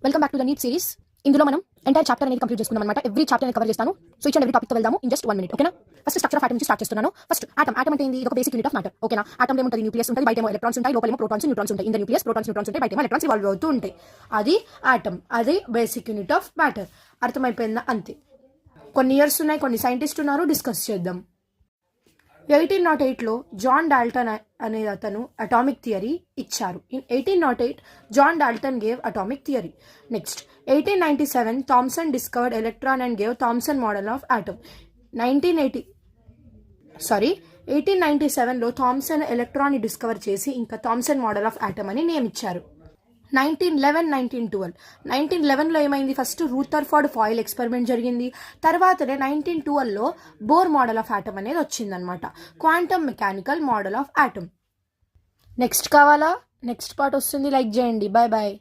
Welcome back to the NEET series. ఇందులో మనం entire chapter అనేది కంప్లీట్ చేసుకున్నాం అనమాట. ఎవ్రీ చాప్టర్ అనేది కవర్ చేస్తాను. So each and every topic తో వెళ్దాము ఇన్ జస్ట్ 1 minute. ఓకేనా? ఫస్ట్ స్ట్రక్చర్ ఆఫ్ ఆటమ్ నుంచి స్టార్ట్ చేస్తున్నాను. ఫస్ట్ ఆటమ్ అంటే ఏంది? ఇది ఒక బేసిక్ యూనిట్ ఆఫ్ మ్యాటర్. ఓకేనా? ఆటమ్ లో ఉంటుంది న్యూక్లియస్ ఉంటుంది, బయటేమో ఎలక్ట్రాన్స్ ఉంటాయి, లోపలేమో ప్రోటాన్స్ న్యూట్రాన్స్ ఉంటాయి. ఇన్ ద న్యూక్లియస్ ప్రోటాన్స్ ఉంటాయి, బయటేమో ఎలక్ట్రాన్స్ రివాల్వ్ అవుతూ ఉంటాయి. అది ఆటమ్, అది బేసిక్ యూనిట్ ఆఫ్ మ్యాటర్. అర్థమైపోయిందా? అంతే. కొన్ని ఇయర్స్ ఉన్నాయి, కొన్ని సైంటిస్ట్ ఉన్నారు, డిస్కస్ చేద్దాం. 1808లో జాన్ డాల్టన్ అనే అతను అటామిక్ థియరీ ఇచ్చారు. In 1808 John Dalton gave atomic theory. Next 1897 Thomson discovered electron and gave Thomson model of atom. 1897లో థామ్సన్ ఎలక్ట్రాన్ ని డిస్కవర్ చేసి ఇంకా థామ్సన్ మోడల్ ఆఫ్ ఆటమ్ అని నేమ్ ఇచ్చారు. 1911లో ఏమైంది? ఫస్ట్ రూథర్ఫర్డ్ ఫాయిల్ ఎక్స్పెరిమెంట్ జరిగింది. తర్వాతనే 1912లో బోర్ మోడల్ ఆఫ్ ఆటమ్ అనేది వచ్చిందనమాట. Quantum mechanical model of atom. Next కావాలా? నెక్స్ట్ పార్ట్ వస్తుంది. లైక్ చేయండి. Bye bye.